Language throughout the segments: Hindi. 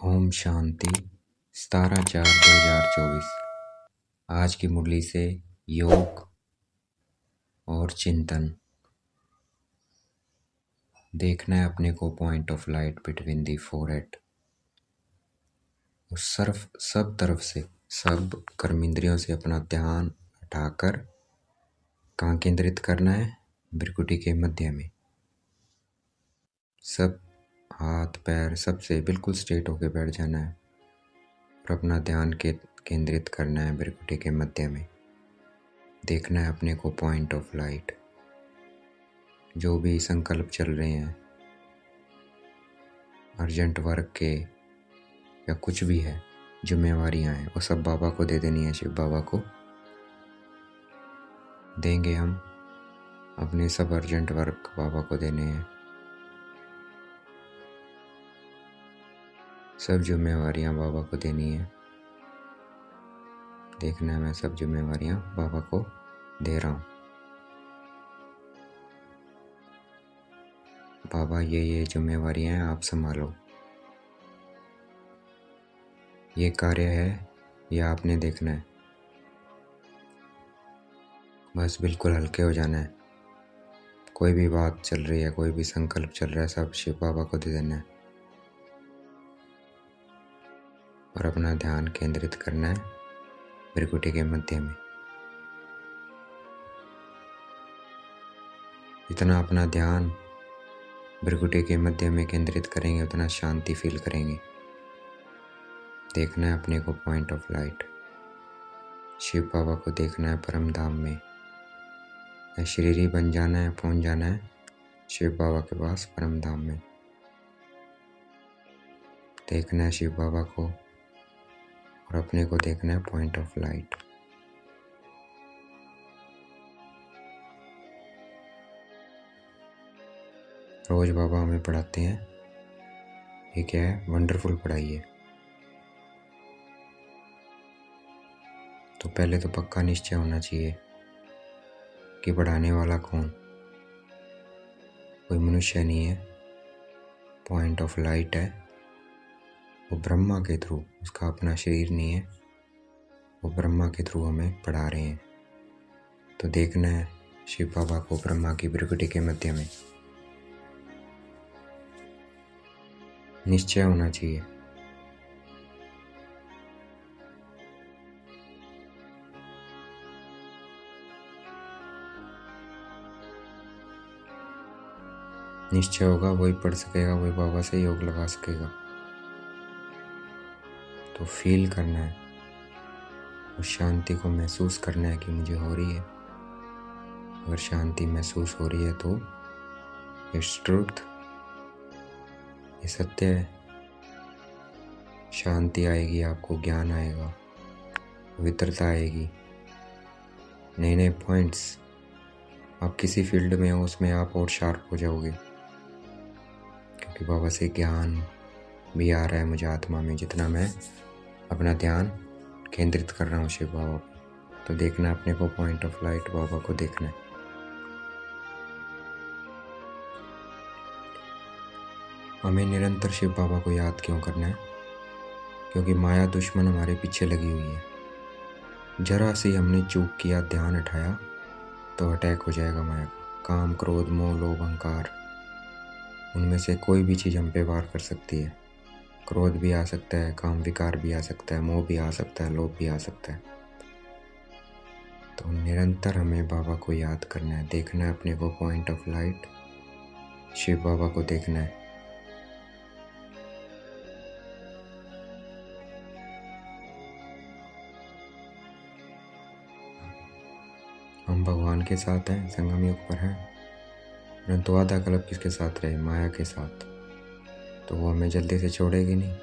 ओम शांति 17/4/2024। आज की मुरली से योग और चिंतन। देखना है अपने को point of light between the forehead. उस सब तरफ से सब कर्मेंद्रियों से अपना ध्यान हटाकर कहाँ केंद्रित करना है? भ्रिकुटी के मध्य में। सब हाथ पैर सबसे बिल्कुल स्ट्रेट होके बैठ जाना है और अपना ध्यान केंद्रित करना है भ्रिकुटी के मध्य में। देखना है अपने को पॉइंट ऑफ लाइट। जो भी संकल्प चल रहे हैं, अर्जेंट वर्क के या कुछ भी है, जिम्मेवारियां हैं, वो सब बाबा को दे देनी है। शिव बाबा को देंगे हम। अपने सब अर्जेंट वर्क बाबा को देने हैं। सब जिम्मेवारियां बाबा को देनी है। देखना है मैं सब जिम्मेवारियां बाबा को दे रहा हूँ। बाबा ये जिम्मेवारियां हैं, आप संभालो। ये कार्य है, ये आपने देखना है। बस बिल्कुल हल्के हो जाना है। कोई भी बात चल रही है, कोई भी संकल्प चल रहा है, सब शिव बाबा को दे देना है और अपना ध्यान केंद्रित करना है भ्रिकुटी के मध्य में। जितना अपना ध्यान भ्रिकुटी के मध्य में केंद्रित करेंगे, उतना शांति फील करेंगे। देखना है अपने को पॉइंट ऑफ लाइट। शिव बाबा को देखना है परम धाम में। या शरीर ही बन जाना है, पहुंच जाना है शिव बाबा के पास परम धाम में। देखना है शिव बाबा को और अपने को देखना है पॉइंट ऑफ लाइट। रोज बाबा हमें पढ़ाते हैं, ये क्या है? वंडरफुल पढ़ाई है। तो पहले तो पक्का निश्चय होना चाहिए कि पढ़ाने वाला कौन? कोई मनुष्य नहीं है, पॉइंट ऑफ लाइट है। वो ब्रह्मा के थ्रू, उसका अपना शरीर नहीं है, वो ब्रह्मा के थ्रू हमें पढ़ा रहे हैं। तो देखना है शिव बाबा को ब्रह्मा की भ्रिकुटी के मध्य में। निश्चय होना चाहिए। निश्चय होगा, वही पढ़ सकेगा, वही बाबा से योग लगा सकेगा। तो फील करना है, उस शांति को महसूस करना है कि मुझे हो रही है। अगर शांति महसूस हो रही है तो इट्स ट्रूथ, ये सत्य है। शांति आएगी, आपको ज्ञान आएगा, पवित्रता आएगी, नए नए पॉइंट्स। आप किसी फील्ड में हो, उसमें आप और शार्प हो जाओगे, क्योंकि बाबा से ज्ञान भी आ रहा है मुझे आत्मा में, जितना मैं अपना ध्यान केंद्रित कर रहा हूँ शिव बाबा पर। तो देखना अपने को पॉइंट ऑफ लाइट बाबा को देखना है। हमें निरंतर शिव बाबा को याद क्यों करना है? क्योंकि माया दुश्मन हमारे पीछे लगी हुई है। जरा सी हमने चूक किया, ध्यान हटाया तो अटैक हो जाएगा माया का। काम, क्रोध, मोह, लोभ, अहंकार, उनमें से कोई भी चीज़ हम पे वार कर सकती है। क्रोध भी आ सकता है, काम विकार भी आ सकता है, मोह भी आ सकता है, लोभ भी आ सकता है। तो निरंतर हमें बाबा को याद करना है। देखना है अपने को पॉइंट ऑफ लाइट, शिव बाबा को देखना है। हम भगवान के साथ हैं, संगम युग पर हैं, परंतु आधा कल्प किसके साथ रहे? माया के साथ। तो वो हमें जल्दी से छोड़ेगी नहीं,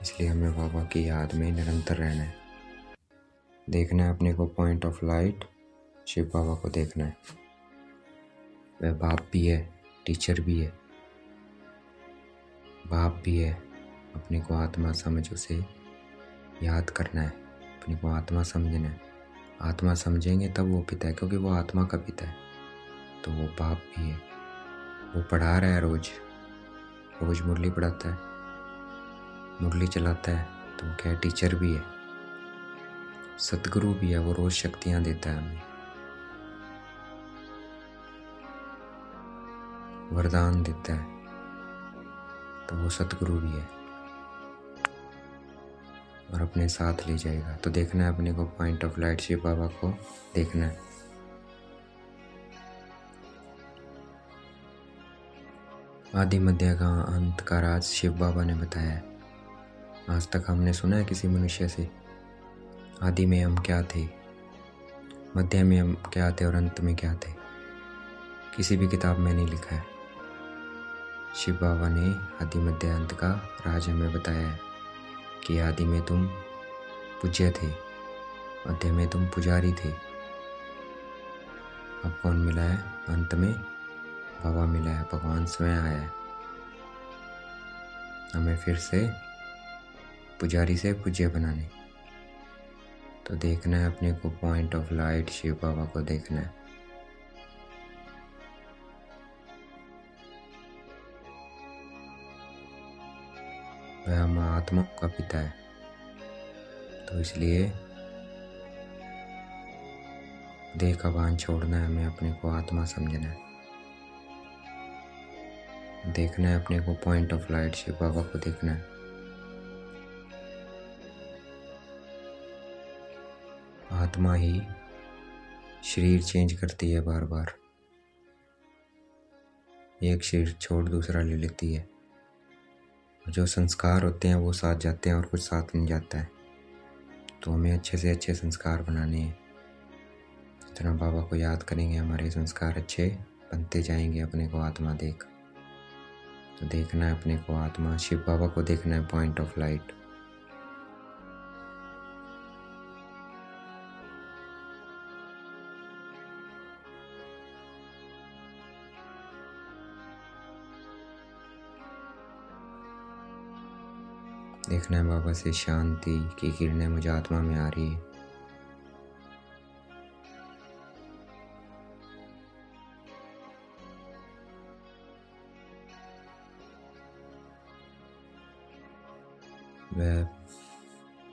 इसलिए हमें बाबा की याद में निरंतर रहना है। देखना है अपने को पॉइंट ऑफ लाइट, शिव बाबा को देखना है। वह बाप भी है, टीचर भी है, बाप भी है। अपने को आत्मा समझ उसे याद करना है, अपने को आत्मा समझना है। आत्मा समझेंगे तब वो पिता है, क्योंकि वो आत्मा का पिता है। तो वो बाप भी है, वो पढ़ा रहा है, रोज मुरली पढ़ाता है। मुरली चलाता है तो वो क्या है, टीचर भी है, सतगुरु भी है। वो रोज शक्तियाँ देता है हमें, वरदान देता है, तो वो सतगुरु भी है और अपने साथ ले जाएगा। तो देखना है अपने को पॉइंट ऑफ लाइट शिव बाबा को देखना है। आदि मध्य का अंत का राज शिव बाबा ने बताया है। आज तक हमने सुना है किसी मनुष्य से आदि में हम क्या थे, मध्य में हम क्या थे और अंत में क्या थे? किसी भी किताब में नहीं लिखा है। शिव बाबा ने आदि मध्य अंत का राज हमें बताया है कि आदि में तुम पूज्य थे, मध्य में तुम पुजारी थे, अब कौन मिला है? अंत में बाबा मिला है, भगवान स्वयं आया है हमें फिर से पुजारी से पूज्य बनाने। तो देखना है अपने को पॉइंट ऑफ लाइट शिव बाबा को देखना है। वह हम आत्मा का पिता है, तो इसलिए देह का भान छोड़ना है, हमें अपने को आत्मा समझना है। देखना है अपने को पॉइंट ऑफ लाइट शिव बाबा को देखना है। आत्मा ही शरीर चेंज करती है बार बार, एक शरीर छोड़ दूसरा ले लेती है। जो संस्कार होते हैं वो साथ जाते हैं और कुछ साथ नहीं जाता है। तो हमें अच्छे से अच्छे संस्कार बनाने हैं। जितना बाबा को याद करेंगे हमारे संस्कार अच्छे बनते जाएंगे अपने को आत्मा देख। तो देखना है अपने को आत्मा शिव बाबा को देखना है पॉइंट ऑफ लाइट। देखना है बाबा से शांति की किरणें मुझे आत्मा में आ रही है।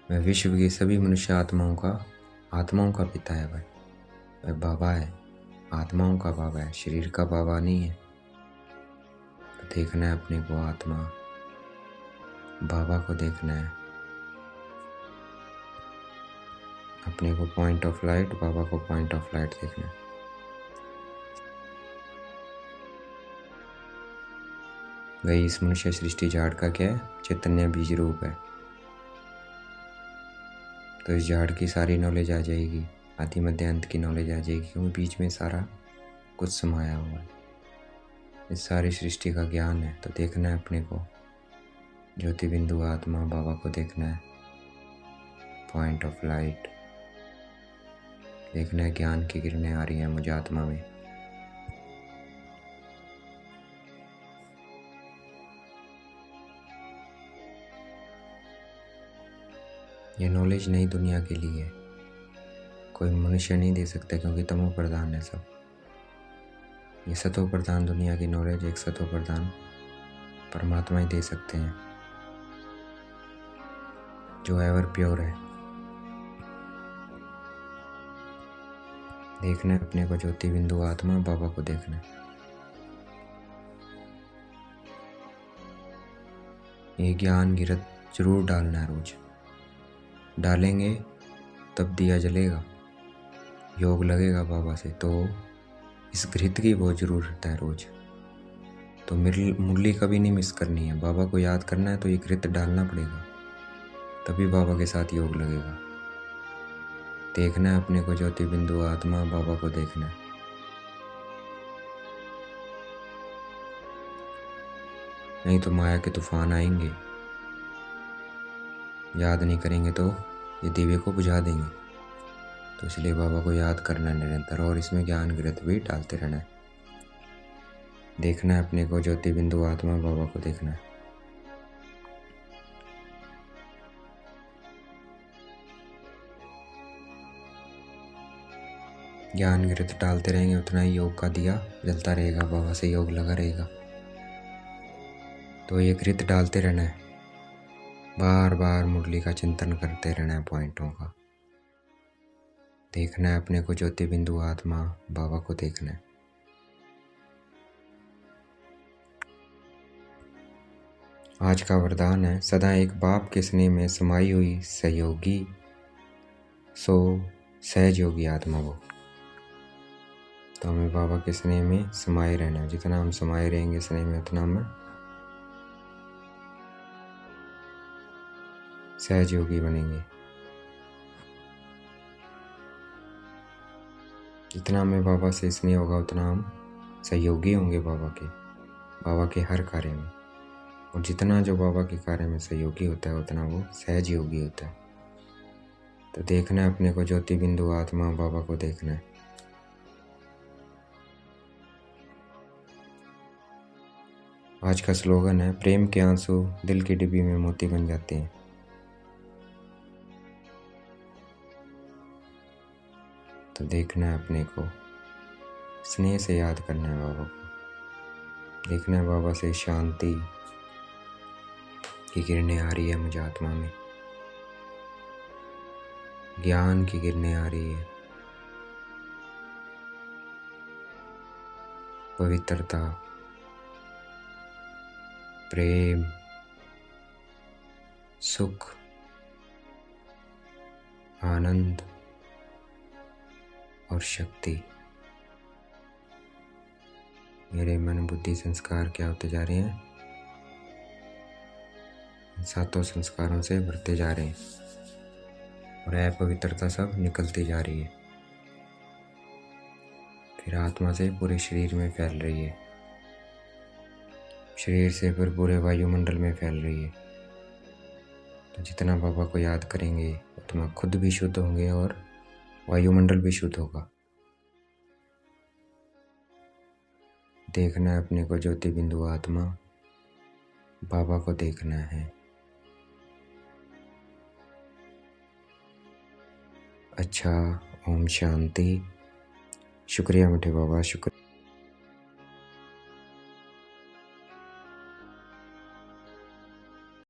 वह विश्व की सभी मनुष्य आत्माओं का पिता है। वह बाबा है, आत्माओं का बाबा है, शरीर का बाबा नहीं है। तो देखना है अपने को आत्मा बाबा को देखना है, अपने को पॉइंट ऑफ लाइट बाबा को पॉइंट ऑफ लाइट देखना है। वही इस मनुष्य सृष्टि झाड़ का क्या है? चैतन्य बीज रूप है। तो इस झाड़ की सारी नॉलेज आ जाएगी, आदि मध्य अंत की नॉलेज आ जाएगी, क्योंकि बीच में सारा कुछ समाया हुआ है। इस सारी सृष्टि का ज्ञान है। तो देखना है अपने को ज्योति बिंदु आत्मा बाबा को देखना है, पॉइंट ऑफ लाइट देखना है। ज्ञान की किरणें आ रही हैं मुझे आत्मा में। ये नॉलेज नई दुनिया के लिए है, कोई मनुष्य नहीं दे सकता, क्योंकि तमो प्रधान है सब। ये सतो प्रधान दुनिया की नॉलेज एक सतो प्रधान परमात्मा ही दे सकते हैं, जो एवर प्योर है। देखना है अपने को ज्योति बिंदु आत्मा बाबा को देखना है। ये ज्ञान घृत जरूर डालना है, रोज डालेंगे तब दिया जलेगा, योग लगेगा बाबा से। तो इस घृत की बहुत जरूरत है रोज। तो मुरली कभी नहीं मिस करनी है, बाबा को याद करना है तो ये घृत डालना पड़ेगा, तभी बाबा के साथ योग लगेगा। देखना है अपने को ज्योति बिंदु आत्मा बाबा को देखना है। नहीं तो माया के तूफान आएंगे, याद नहीं करेंगे तो ये दिव्य को बुझा देंगे। तो इसलिए बाबा को याद करना है निरंतर, और इसमें ज्ञान घृत भी डालते रहना है। देखना है अपने को ज्योति बिंदु आत्मा बाबा को देखना है। ज्ञान घृत डालते रहेंगे उतना ही योग का दिया जलता रहेगा, बाबा से योग लगा रहेगा। तो ये घृत डालते रहना है। बार बार मुरली का चिंतन करते रहना है, पॉइंटों का देखना है अपने को, ज्योति बिंदु आत्मा बाबा को देखना है। आज का वरदान है, सदा एक बाप के स्नेह में समाई हुई सहयोगी सो सहज योगी आत्मा वो। तो हमें बाबा के स्नेह में समाये रहना है। जितना हम समाये रहेंगे स्नेह में, उतना हमें सहज योगी बनेंगे। जितना हमें बाबा से स्नेह होगा, उतना हम सहयोगी होंगे बाबा के हर कार्य में। और जितना जो बाबा के कार्य में सहयोगी होता है, उतना वो सहज योगी होता है। तो देखना है अपने को, ज्योति बिंदु आत्मा बाबा को देखना है। आज का स्लोगन है, प्रेम के आंसू दिल की डिब्बी में मोती बन जाते हैं। तो देखना है अपने को, स्नेह से याद करना है बाबा को। देखना है बाबा से शांति की किरणें आ रही है मुझे आत्मा में, ज्ञान की किरणें आ रही है, पवित्रता, प्रेम, सुख, आनंद और शक्ति। मेरे मन बुद्धि संस्कार क्या होते जा रहे हैं? सातों संस्कारों से भरते जा रहे हैं और अपवित्रता सब निकलती जा रही है। फिर आत्मा से पूरे शरीर में फैल रही है, शरीर से फिर पूरे वायुमंडल में फैल रही है। तो जितना बाबा को याद करेंगे, उतना खुद भी शुद्ध होंगे और वायुमंडल भी शुद्ध होगा। देखना है अपने को, ज्योति बिंदु आत्मा बाबा को देखना है। अच्छा, ओम शांति। शुक्रिया मीठे बाबा, शुक्रिया।